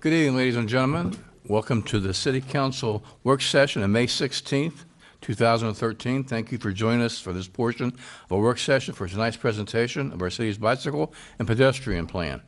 Good evening, ladies and gentlemen. Welcome to the City Council work session on May 16th, 2013. Thank you for joining us for this portion of our work session for tonight's presentation of our city's bicycle and pedestrian plan.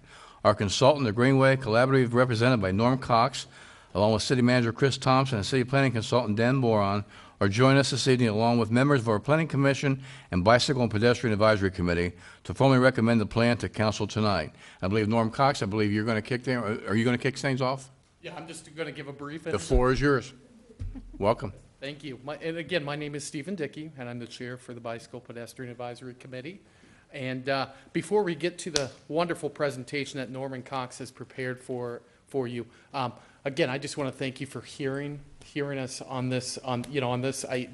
Our consultant, the Greenway Collaborative, represented by Norm Cox, along with City Manager Chris Thompson and City Planning Consultant Dan Boron, are joining us this evening along with members of our Planning Commission and Bicycle and Pedestrian Advisory Committee to formally recommend the plan to Council tonight. I believe Norm Cox, you're going to kick them. Are you going to kick things off? Yeah, I'm just going to give a brief. The floor is yours. Welcome. Thank you. And again, my name is Stephen Dickey, and I'm the chair for the Bicycle Pedestrian Advisory Committee. And before we get to the wonderful presentation that Norman Cox has prepared for you, again, I just want to thank you for hearing us on this.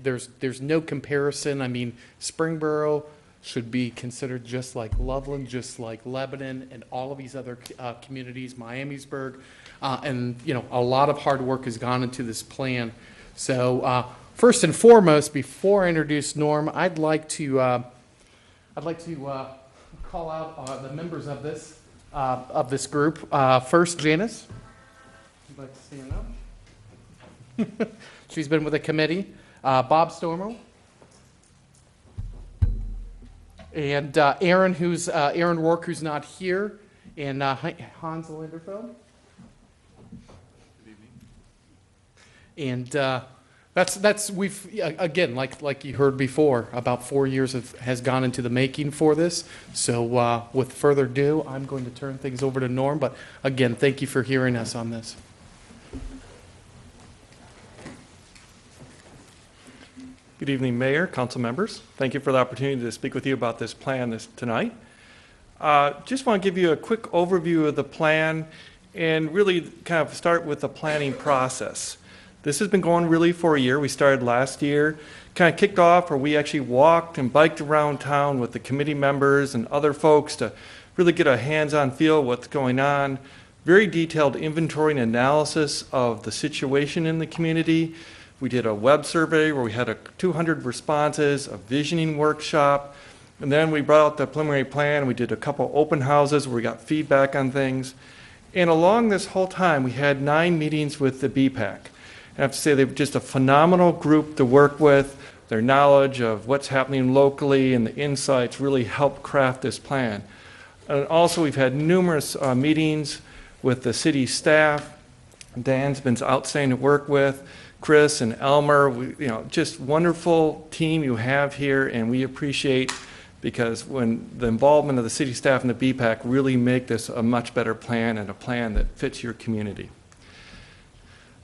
There's no comparison. I mean, Springboro should be considered just like Loveland, just like Lebanon, and all of these other communities, Miamisburg, and a lot of hard work has gone into this plan. So first and foremost, before I introduce Norm, I'd like to call out the members of this group. First, Janice. You'd like to stand up? She's been with the committee. Bob Stormo. And Aaron Rourke, who's not here, and Hans Linderfeld. Good evening. And we've again, like you heard before, about 4 years has gone into the making for this. So with further ado, I'm going to turn things over to Norm. But again, thank you for hearing us on this. Good evening, Mayor, council members. Thank you for the opportunity to speak with you about this plan tonight. Just want to give you a quick overview of the plan and really kind of start with the planning process. This has been going really for a year. We started last year, kind of kicked off where we actually walked and biked around town with the committee members and other folks to really get a hands-on feel of what's going on. Very detailed inventory and analysis of the situation in the community. We did a web survey where we had 200 responses, a visioning workshop, and then we brought out the preliminary plan. We did a couple open houses where we got feedback on things. And along this whole time, we had 9 meetings with the BPAC. I have to say they were just a phenomenal group to work with. Their knowledge of what's happening locally and the insights really helped craft this plan. And also we've had numerous meetings with the city staff. Dan's been outstanding to work with. Chris and Elmer, just wonderful team you have here, and we appreciate because when the involvement of the city staff and the BPAC really make this a much better plan and a plan that fits your community.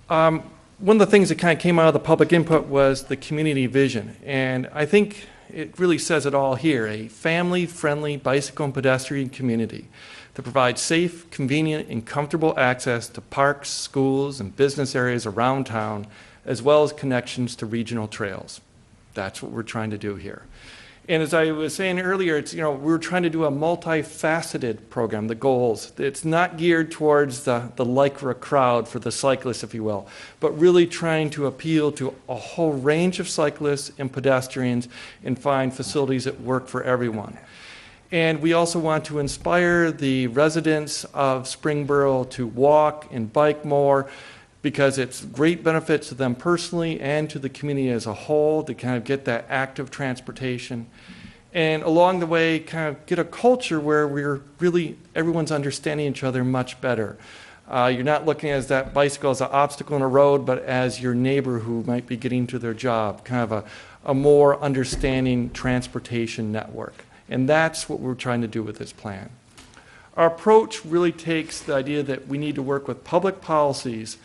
One of the things that kind of came out of the public input was the community vision, and I think it really says it all here, a family-friendly bicycle and pedestrian community that provides safe, convenient, and comfortable access to parks, schools, and business areas around town, as well as connections to regional trails. That's what we're trying to do here. And as I was saying earlier, we're trying to do a multifaceted program, the goals. It's not geared towards the Lycra crowd for the cyclists, if you will, but really trying to appeal to a whole range of cyclists and pedestrians and find facilities that work for everyone. And we also want to inspire the residents of Springboro to walk and bike more because it's great benefits to them personally and to the community as a whole to kind of get that active transportation. And along the way, kind of get a culture where everyone's understanding each other much better. You're not looking at that bicycle as an obstacle in a road, but as your neighbor who might be getting to their job, kind of a more understanding transportation network. And that's what we're trying to do with this plan. Our approach really takes the idea that we need to work with public policies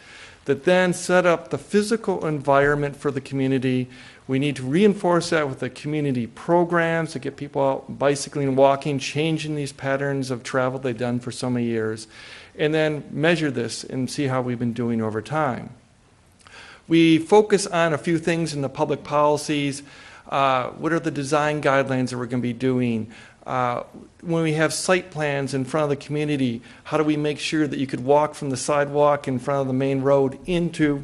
that then set up the physical environment for the community. We need to reinforce that with the community programs to get people out bicycling, walking, changing these patterns of travel they've done for so many years, and then measure this and see how we've been doing over time. We focus on a few things in the public policies. What are the design guidelines that we're going to be doing? When we have site plans in front of the community, how do we make sure that you could walk from the sidewalk in front of the main road into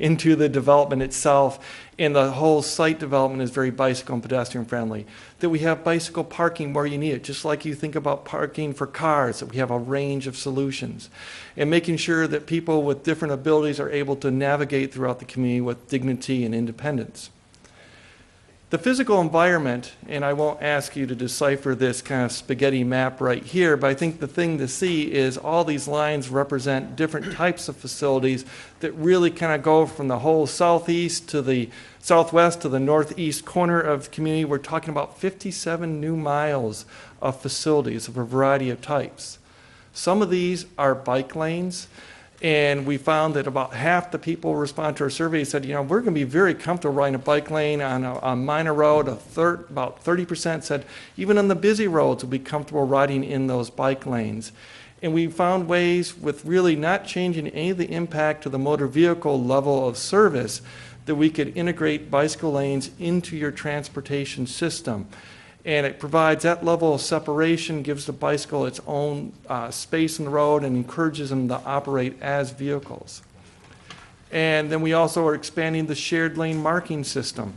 into the development itself, and the whole site development is very bicycle and pedestrian friendly. That we have bicycle parking where you need it, just like you think about parking for cars, that we have a range of solutions. And making sure that people with different abilities are able to navigate throughout the community with dignity and independence. The physical environment, and I won't ask you to decipher this kind of spaghetti map right here, but I think the thing to see is all these lines represent different types of facilities that really kind of go from the whole southeast to the southwest to the northeast corner of the community. We're talking about 57 new miles of facilities of a variety of types. Some of these are bike lanes. And we found that about half the people who respond to our survey said, we're going to be very comfortable riding a bike lane on a minor road. About 30% said even on the busy roads we'll be comfortable riding in those bike lanes. And we found ways with really not changing any of the impact to the motor vehicle level of service that we could integrate bicycle lanes into your transportation system. And it provides that level of separation, gives the bicycle its own space in the road, and encourages them to operate as vehicles. And then we also are expanding the shared lane marking system.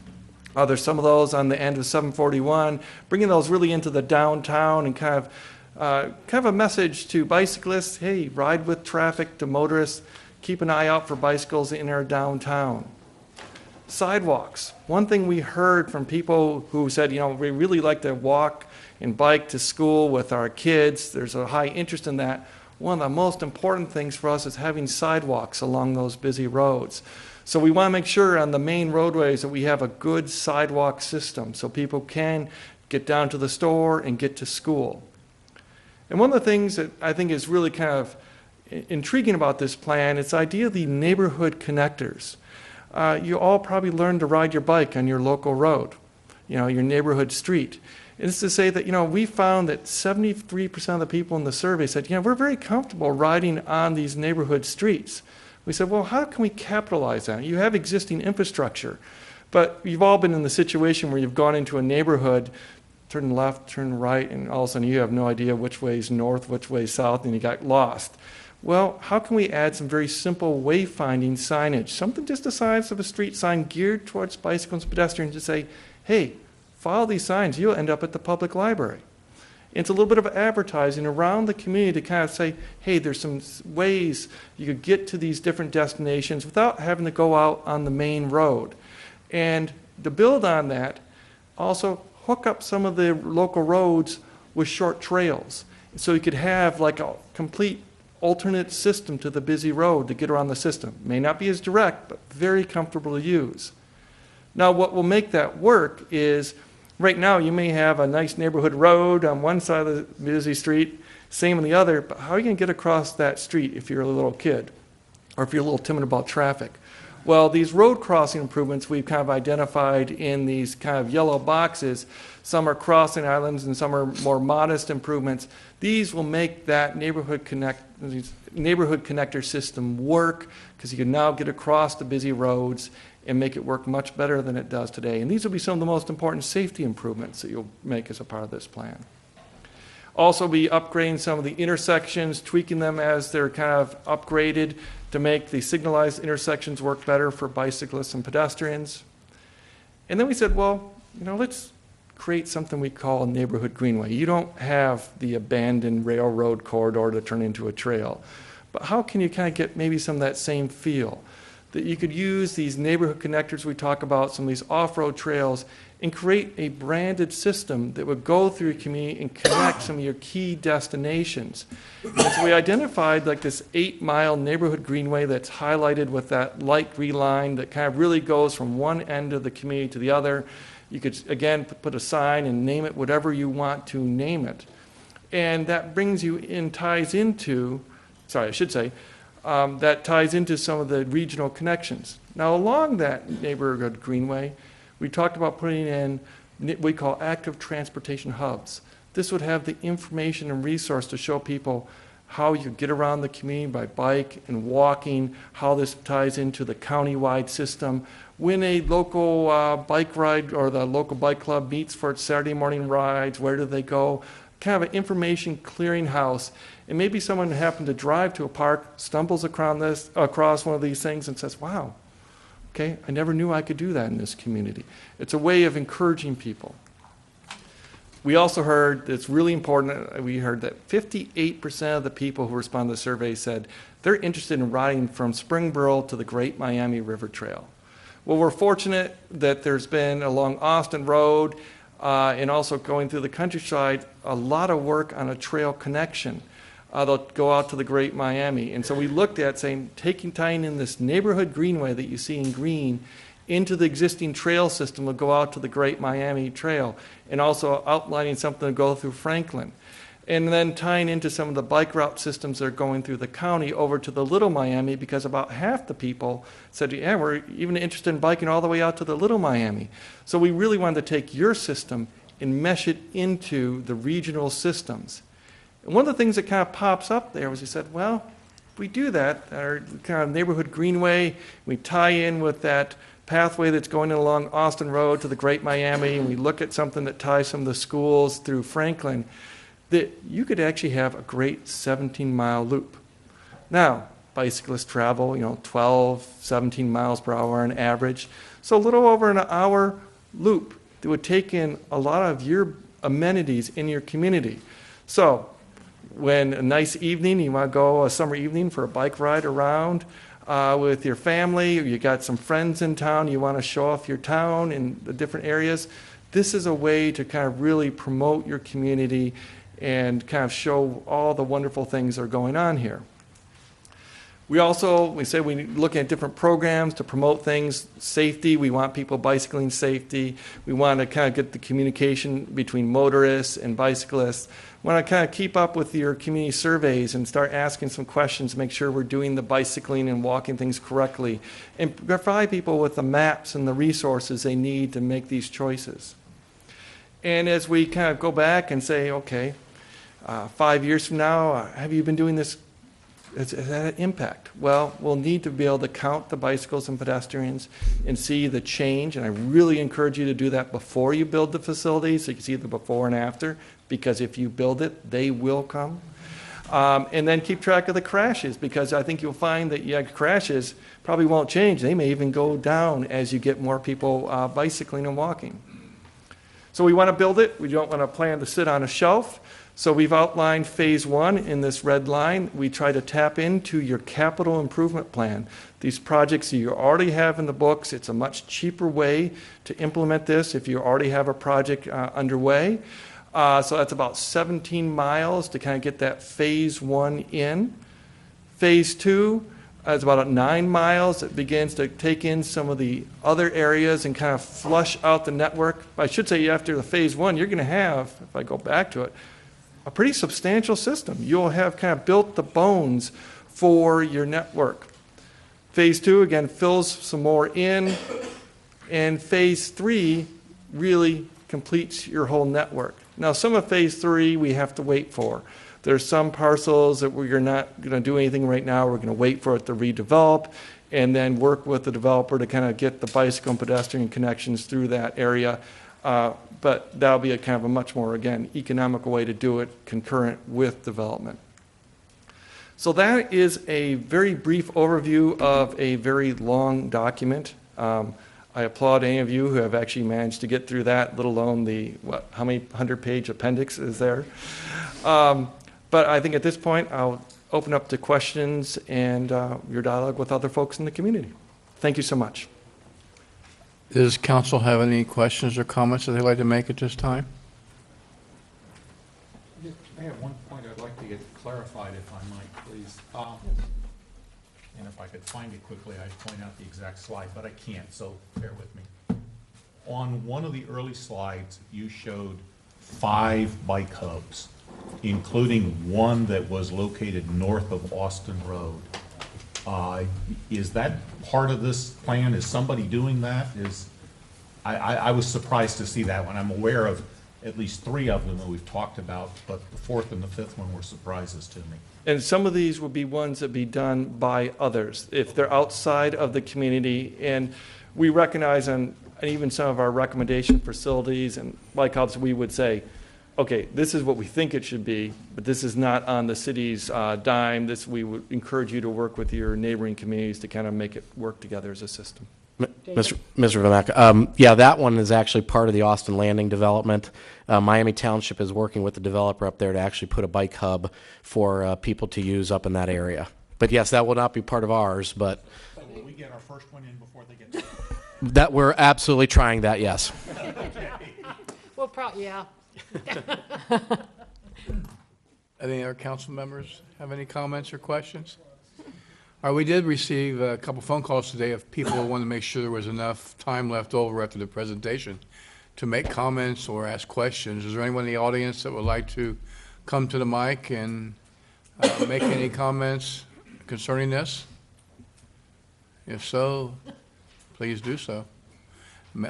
There's some of those on the end of 741, bringing those really into the downtown and kind of a message to bicyclists, hey, ride with traffic, to motorists, keep an eye out for bicycles in our downtown. Sidewalks. One thing we heard from people who said, we really like to walk and bike to school with our kids. There's a high interest in that. One of the most important things for us is having sidewalks along those busy roads. So we want to make sure on the main roadways that we have a good sidewalk system so people can get down to the store and get to school. And one of the things that I think is really kind of intriguing about this plan is the idea of the neighborhood connectors. You all probably learned to ride your bike on your local road, your neighborhood street. And it's to say that, we found that 73% of the people in the survey said, we're very comfortable riding on these neighborhood streets. We said, well, how can we capitalize on it? You have existing infrastructure, but you've all been in the situation where you've gone into a neighborhood, turn left, turn right, and all of a sudden you have no idea which way is north, which way is south, and you got lost. Well, how can we add some very simple wayfinding signage, something just the size of a street sign geared towards bicycles and pedestrians to say, hey, follow these signs, you'll end up at the public library. It's a little bit of advertising around the community to kind of say, hey, there's some ways you could get to these different destinations without having to go out on the main road. And to build on that, also hook up some of the local roads with short trails. So you could have like a complete alternate system to the busy road to get around the system. May not be as direct, but very comfortable to use. Now, what will make that work is, right now you may have a nice neighborhood road on one side of the busy street, same on the other, but how are you going to get across that street if you're a little kid, or if you're a little timid about traffic? Well, these road crossing improvements we've kind of identified in these kind of yellow boxes. Some are crossing islands and some are more modest improvements. These will make that neighborhood connector system work because you can now get across the busy roads and make it work much better than it does today. And these will be some of the most important safety improvements that you'll make as a part of this plan. Also be upgrading some of the intersections, tweaking them as they're kind of upgraded to make the signalized intersections work better for bicyclists and pedestrians. And then we said, well, let's create something we call a neighborhood greenway. You don't have the abandoned railroad corridor to turn into a trail. But how can you kind of get maybe some of that same feel? That you could use these neighborhood connectors we talk about, some of these off-road trails, and create a branded system that would go through your community and connect some of your key destinations. And so we identified like this 8-mile neighborhood greenway that's highlighted with that light green line that kind of really goes from one end of the community to the other. You could, again, put a sign and name it whatever you want to name it. And that brings you in, ties into some of the regional connections. Now, along that neighborhood greenway, we talked about putting in what we call active transportation hubs. This would have the information and resource to show people how you get around the community by bike and walking, how this ties into the county-wide system. When a local bike ride or the local bike club meets for its Saturday morning rides, where do they go? Kind of an information clearinghouse. And maybe someone happened to drive to a park, stumbles across one of these things and says, wow, Okay, I never knew I could do that in this community. It's a way of encouraging people. We also heard, it's really important, we heard that 58% of the people who responded to the survey said they're interested in riding from Springboro to the Great Miami River Trail. Well, we're fortunate that there's been along Austin Road and also going through the countryside, a lot of work on a trail connection. They'll go out to the Great Miami. And so we looked at saying, tying in this neighborhood greenway that you see in green into the existing trail system will go out to the Great Miami Trail, and also outlining something to go through Franklin. And then tying into some of the bike route systems that are going through the county over to the Little Miami, because about half the people said, yeah, we're even interested in biking all the way out to the Little Miami. So we really wanted to take your system and mesh it into the regional systems. And one of the things that kind of pops up there was he said, well, if we do that, our kind of neighborhood greenway, we tie in with that pathway that's going along Austin Road to the Great Miami, and we look at something that ties some of the schools through Franklin, that you could actually have a great 17-mile loop. Now, bicyclists travel, 12, 17 miles per hour on average. So a little over an hour loop that would take in a lot of your amenities in your community. So when a nice evening, you want to go a summer evening for a bike ride around with your family, or you got some friends in town, you want to show off your town in the different areas, this is a way to kind of really promote your community and kind of show all the wonderful things that are going on here. We say we're looking at different programs to promote things, safety. We want people bicycling safety. We want to kind of get the communication between motorists and bicyclists. We want to kind of keep up with your community surveys and start asking some questions, make sure we're doing the bicycling and walking things correctly, and provide people with the maps and the resources they need to make these choices. And as we kind of go back and say, okay, 5 years from now, have you been doing this? Has that an impact? Well, we'll need to be able to count the bicycles and pedestrians and see the change. And I really encourage you to do that before you build the facility, so you can see the before and after, because if you build it, they will come. And then keep track of the crashes, because I think you'll find that crashes probably won't change. They may even go down as you get more people bicycling and walking. So we want to build it. We don't want to plan to sit on a shelf. So we've outlined phase one in this red line. We try to tap into your capital improvement plan. These projects that you already have in the books, it's a much cheaper way to implement this if you already have a project underway. So that's about 17 miles to kind of get that phase one in. Phase two is about 9 miles. It begins to take in some of the other areas and kind of flush out the network. I should say after the phase one, you're going to have, if I go back to it, a pretty substantial system. You'll have kind of built the bones for your network. Phase two, again, fills some more in, and phase three really completes your whole network. Now, some of phase three we have to wait for. There's some parcels that we're not going to do anything right now. We're going to wait for it to redevelop and then work with the developer to kind of get the bicycle and pedestrian connections through that area. But that'll be a kind of a much more, again, economical way to do it concurrent with development. So that is a very brief overview of a very long document. I applaud any of you who have actually managed to get through that, let alone the, how many 100-page appendix is there? But I think at this point, I'll open up to questions and your dialogue with other folks in the community. Thank you so much. Does council have any questions or comments that they'd like to make at this time? I have one point I'd like to get clarified, if I might, please. And if I could find it quickly, I'd point out the exact slide, but I can't, so bear with me. On one of the early slides, you showed 5 bike hubs, including one that was located north of Austin Road. Is that part of this plan? Is somebody doing that? I was surprised to see that one. I'm aware of at least 3 of them that we've talked about, but the 4th and the 5th one were surprises to me. And some of these would be ones that be done by others if they're outside of the community. And we recognize on even some of our recommendation facilities and bike hubs, we would say, okay, this is what we think it should be, but this is not on the city's dime. We would encourage you to work with your neighboring communities to kind of make it work together as a system. Mr. Vermack, yeah, that one is actually part of the Austin Landing development. Miami Township is working with the developer up there to actually put a bike hub for people to use up in that area. But yes, that will not be part of ours, but So will we get our first one in before they get? that we're absolutely trying that, yes. Well, yeah. Any other council members have any comments or questions? All right, we did receive a couple phone calls today of people who wanted to make sure there was enough time left over after the presentation to make comments or ask questions. Is there anyone in the audience that would like to come to the mic and make any comments concerning this? If so, please do so.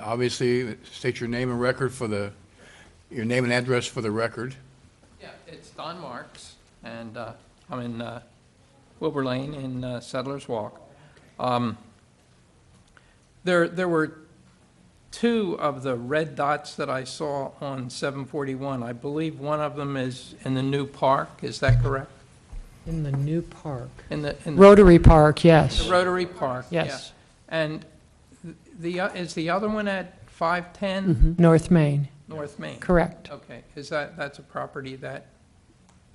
Obviously, state your name and record for your name and address for the record. Yeah, it's Don Marks, and I'm in Wilbur Lane in Settlers Walk. There were two of the red dots that I saw on 741. I believe one of them is in the new park. Is that correct? In the new park. In the Rotary Park, yes. Rotary Park. Yes. Yeah. And is the other one at 510 North Main, North Main? correct. Okay. That's a property that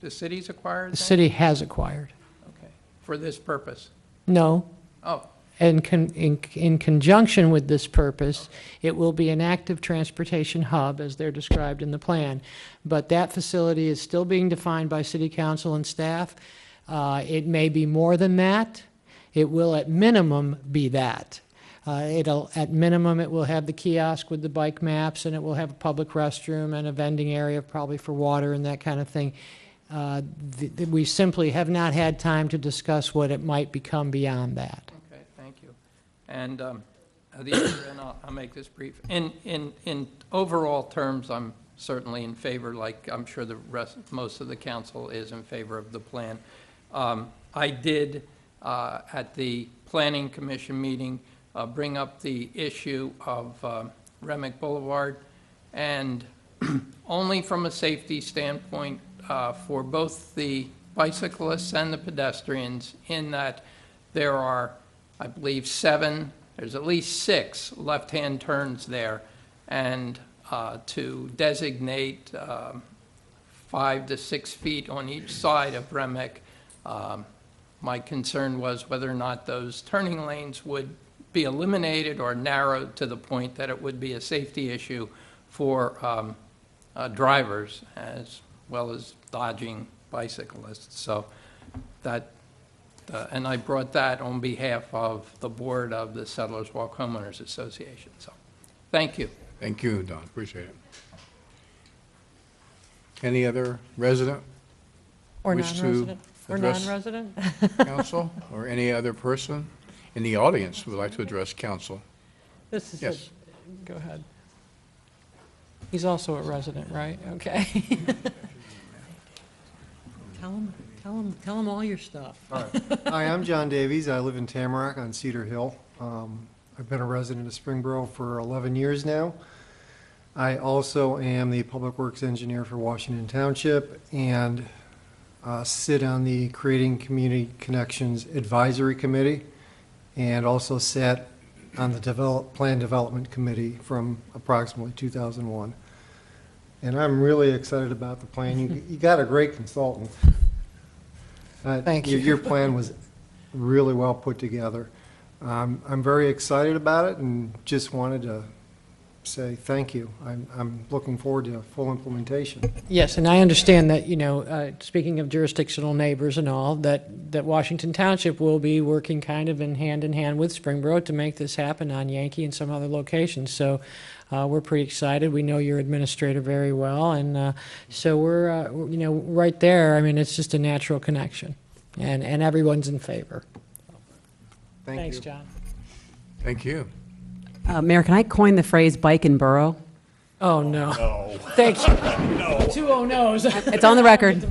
the city's acquired? The then? city has acquired. Okay. For this purpose? No, Oh, and in conjunction with this purpose, it will be an active transportation hub, as they're described in the plan. But that facility is still being defined by city council and staff. It may be more than that. It will, at minimum, be that. At minimum, it will have the kiosk with the bike maps, and it will have a public restroom and a vending area, probably for water and that kind of thing. We simply have not had time to discuss what it might become beyond that. okay, thank you. And the other, and I'll make this brief. In overall terms, I'm certainly in favor, like I'm sure most of the council is in favor of the plan. I did, at the Planning Commission meeting, bring up the issue of Remick Boulevard, and only from a safety standpoint for both the bicyclists and the pedestrians, in that there are, I believe, there's at least 6 left-hand turns there, and to designate 5 to 6 feet on each side of Remick, my concern was whether or not those turning lanes would be eliminated or narrowed to the point that it would be a safety issue for drivers as well as dodging bicyclists. So that, and I brought that on behalf of the board of the Settlers Walk Homeowners Association. So thank you. Thank you, Don. Appreciate it. Any other resident Or wish to non-resident? Or address non-resident? council, or any other person in the audience who would like to address council? This is Yes. Go ahead. He's also a resident, right? Okay. Tell him all your stuff. Hi, I'm John Davies. I live in Tamarack on Cedar Hill. I've been a resident of Springboro for 11 years now. I also am the Public Works Engineer for Washington Township and sit on the Creating Community Connections Advisory Committee, and also sat on the Plan Development Committee from approximately 2001. And I'm really excited about the plan. You got a great consultant. Thank you. Your plan was really well put together. I'm very excited about it and just wanted to say thank you. I'm looking forward to full implementation. Yes, and I understand that, speaking of jurisdictional neighbors and all, that Washington Township will be working kind of in hand with Springboro to make this happen on Yankee and some other locations. So we're pretty excited. We know your administrator very well, and so we're, right there. I mean, it's just a natural connection, and everyone's in favor. Thank you. John. Thank you. Mayor, can I coin the phrase bike and burrow? Oh, no. No. Thank you. No. 2 oh no's. It's on the record.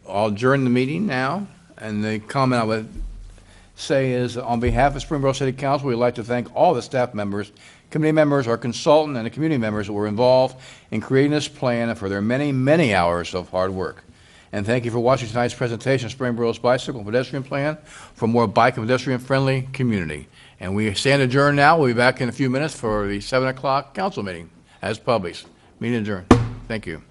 I'll adjourn the meeting now, and the comment I would say is, on behalf of Springboro City Council, we'd like to thank all the staff members, committee members, our consultant, and the community members that were involved in creating this plan and for their many, many hours of hard work. And thank you for watching tonight's presentation of Springboro's Bicycle and Pedestrian Plan for a more bike and pedestrian-friendly community. And we stand adjourned now. We'll be back in a few minutes for the 7 o'clock council meeting as published. Meeting adjourned. Thank you.